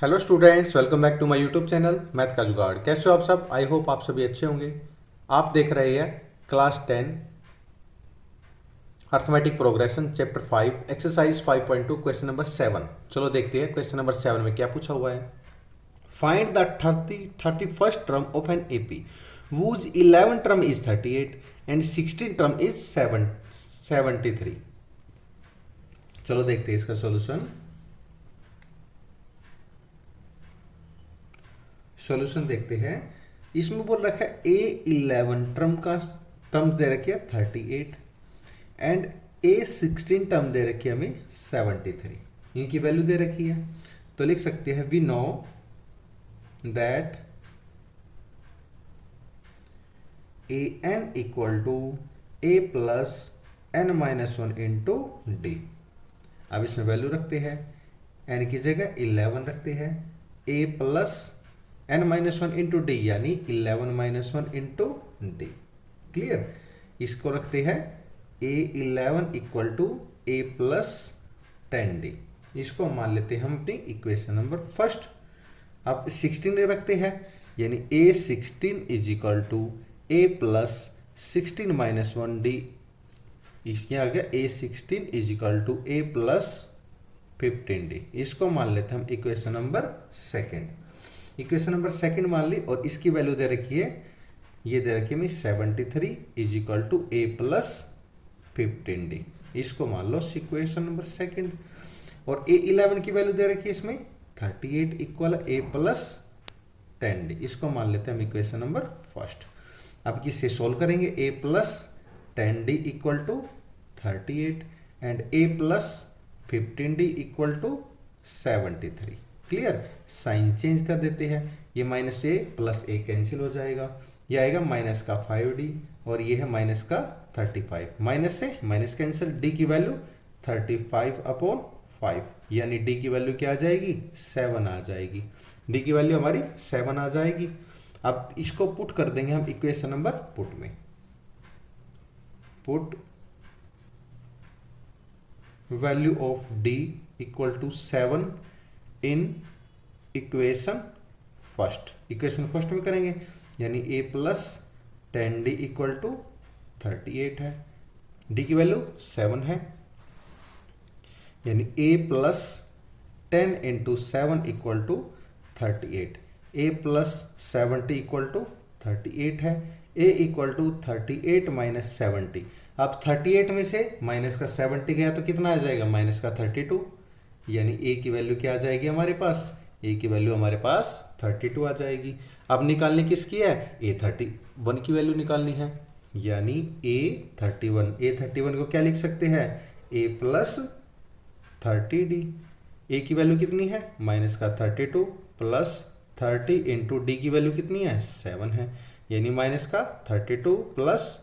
Hello students, welcome back to my YouTube channel math का जुगाड़। कैसे हो आप सब? आई होप आप सभी अच्छे होंगे। आप देख रहे हैं class 10 arithmetic progression chapter 5 exercise 5.2 question number 7। चलो देखते हैं क्वेश्चन नंबर 7 में क्या पूछा हुआ है। Find the 31st term of an AP whose 11 term is 38 and 16 term is 73। चलो देखते हैं इसका सॉल्यूशन देखते हैं। इसमें बोल रखा है A11 टर्म दे रखी है 38 एंड A16 टर्म दे रखी है हमें 73। इनकी वैल्यू दे रखी है तो लिख सकते हैं we know that an equal to a plus n-1 into d. अब इसमें वैल्यू रखते हैं, n की जगह 11 रखते हैं, a plus n-1 into d यानी 11-1 इंटू डी। क्लियर। इसको रखते हैं a11 equal to a plus 10d। इसको मान लेते हैं हम अपनी इक्वेशन नंबर फर्स्ट। अब 16 रखते हैं यानी a16 is equal to a plus 16-1d। इसके आगे a16 is equal to a plus 15d। इसको मान लेते हैं हम equation number second. Equation number second मान ली और इसकी वैल्यू दे रखी है, ये दे रखी है 73 is equal to a plus 15d। इसको मान लो इक्वेशन नंबर सेकेंड। और a11 की वैल्यू दे रखी है इसमें 38 इक्वल a प्लस 10d। इसको मान लेते हैं हम इक्वेशन नंबर फर्स्ट। अब किससे सोल्व करेंगे, a plus 10d equal to 38 and a plus 15d equal to 73। Clear. Sign change कर देते हैं, ये minus a plus a cancel हो जाएगा, ये आएगा माइनस का 5d और ये है माइनस का 35। माइनस से माइनस कैंसिल, d की वैल्यू 35/5 यानी d की वैल्यू क्या आ जाएगी, 7 आ जाएगी। d की वैल्यू हमारी 7 आ जाएगी। अब इसको पुट कर देंगे हम इक्वेशन नंबर पुट में। Put value of d equal to 7 in equation first. Equation first में करेंगे यानी a plus 10d equal to 38 है, d की वैल्यू 7 है यानी a plus 10 into 7 equal to 38। a plus 70 equal to 38 है, a इक्वल टू 38 माइनस 70। अब 38 में से माइनस का 70 गया तो कितना आ जाएगा, माइनस का 32 यानी a की वैल्यू क्या आ जाएगी हमारे पास, a की वैल्यू हमारे पास 32 आ जाएगी। अब निकालनी किसकी है, a31 की वैल्यू निकालनी है यानी a31 को क्या लिख सकते हैं, a प्लस 30d। a की वैल्यू कितनी है, माइनस का 32 प्लस 30 इंटू डी की वैल्यू कितनी है, 7 है यानी माइनस का 32 प्लस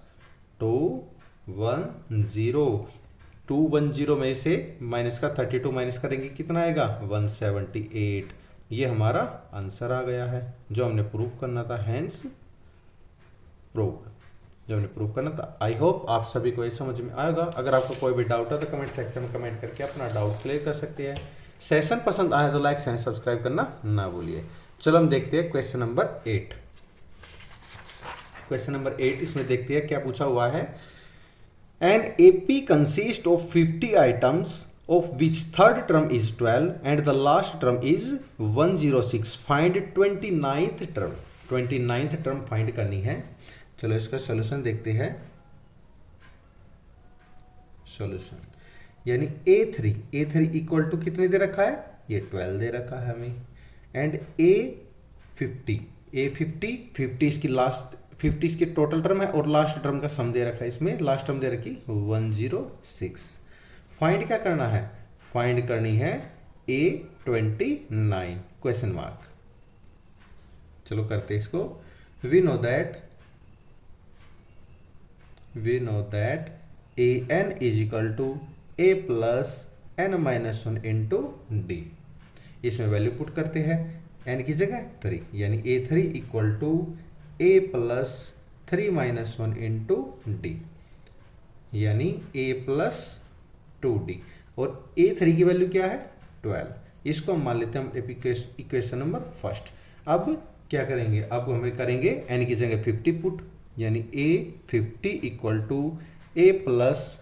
210 में से माइनस का 32 माइनस करेंगे कितना आएगा, 178। ये हमारा आंसर आ गया है जो हमने प्रूव करना था, हैंस प्रूव्ड, जो हमने प्रूव करना था। आई होप आप सभी को ये समझ में आएगा। अगर आपको कोई भी डाउट है तो कमेंट सेक्शन में कमेंट करके अपना डाउट क्लियर कर सकते हैं। सेशन पसंद आए तो लाइक एंड सब्सक्राइब करना ना भूलिए। चलो हम देखते हैं क्वेश्चन नंबर 8। क्वेश्चन नंबर 8 इसमें देखते हैं क्या पूछा हुआ है। An AP consist of 50 items of which third term is 12 and the last term is 106। find 29th term। 29th term find करनी है। चलो इसका सॉल्यूशन देखते हैं। सॉल्यूशन यानी a3 इक्वल टू कितने दे रखा है, ये 12 दे रखा है हमें एंड a50 इसकी लास्ट 50 इसकी टोटल टर्म है और लास्ट टर्म का सम दे रखा है, इसमें लास्ट टर्म दे रखी 106। फाइंड क्या करना है, फाइंड करनी है a29 क्वेश्चन मार्क। चलो करते इसको। We know that an is equal to a plus n-1 into d. इसमें वैल्यू पुट करते हैं, n की जगह 3 यानी a3 equal to a plus 3-1 into d यानी a प्लस 2d और a3 की वैल्यू क्या है 12 इसको हम मान लेते हैं हम इक्वेशन नंबर फर्स्ट। अब क्या करेंगे, अब हमें करेंगे n की जगह 50 पुट, यानी a 50 equal to a plus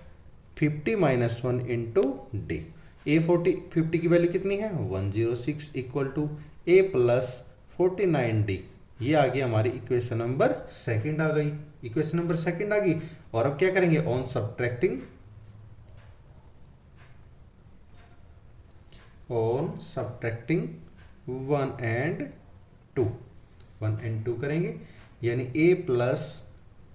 50 minus 1 into d. A 50 की वैल्यू कितनी है 106 equal to a plus 49d। ये आ गई हमारी इक्वेशन नंबर सेकंड आ गई, इक्वेशन नंबर सेकंड आ गई। और अब क्या करेंगे, ऑन सब्ट्रैक्टिंग 1 एंड 2 करेंगे, यानी a plus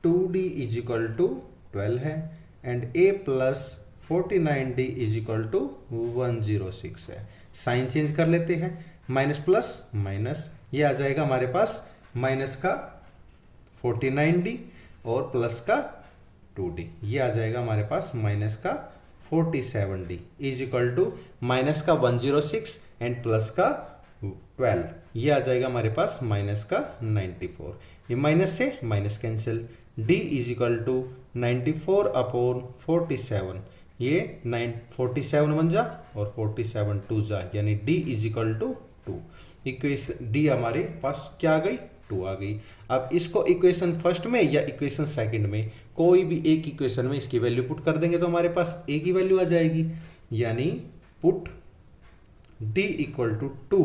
2d is equal to 12 है and a plus 49d is equal to 106 है। साइन चेंज कर लेते हैं, माइनस प्लस माइनस, ये आ जाएगा हमारे पास माइनस का 49d और प्लस का 2d, ये आ जाएगा हमारे पास माइनस का 47d is equal to minus का 106 एंड प्लस का 12, ये आ जाएगा हमारे पास माइनस का 94। ये माइनस से minus cancel, d is equal to 94 upon 47, ये 47 बन जा और 47 2 जा, यानी d is equal to 2। Equation d हमारे पास क्या आ गई 2 आ गई। अब इसको इक्वेशन फर्स्ट में या इक्वेशन सेकंड में, कोई भी एक इक्वेशन में इसकी वैल्यू पुट कर देंगे तो हमारे पास a की वैल्यू आ जाएगी, यानी put d equal to 2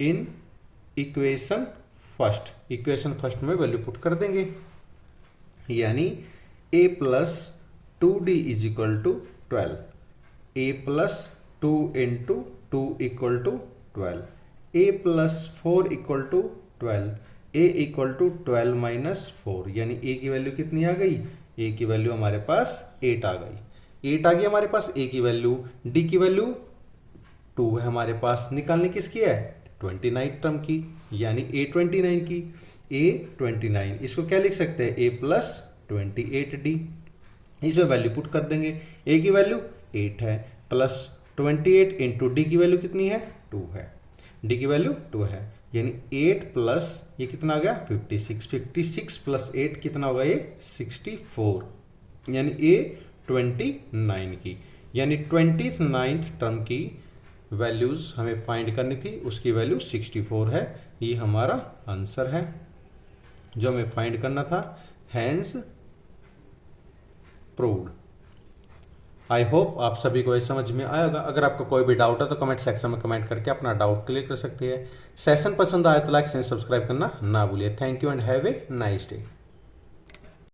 in equation first. Equation first में वैल्यू पुट कर देंगे, यानी a plus 2d is equal to 12, a plus 2 into 2 equal to 12, a plus 4 equal to 12, a equal to 12 minus 4, यानी a की value कितनी आ गई, a की value हमारे पास 8 आ गई। 8 आ गई हमारे पास a की वैल्यू, d की वैल्यू 2 है हमारे पास, निकालने किसकी है 29 टर्म की, यानी a 29 की, a 29, इसको क्या लिख सकते हैं a प्लस 28d। इसमें वैल्यू पुट कर देंगे, a की वैल्यू 8 है प्लस 28 इंटू डी की वैल्यू कितनी है 2 है, d की वैल्यू 2 है, यानी 8 प्लस ये कितना आ गया 56, 56 प्लस 8 कितना होगा ये 64, यानी a 29 की, यानी 29th टर्म की वैल्यूज हमें फाइंड करनी थी, उसकी वैल्यू 64 है। ये हमारा आंसर है जो हमें फाइंड करना था, हैंस प्रूव्ड। आई होप आप सभी को ये समझ में आया होगा। अगर आपको कोई भी डाउट है तो कमेंट सेक्शन में कमेंट करके अपना डाउट क्लियर कर सकते हैं। सेशन पसंद आए तो लाइक एंड सब्सक्राइब करना ना भूलिए। Thank you and have a nice day.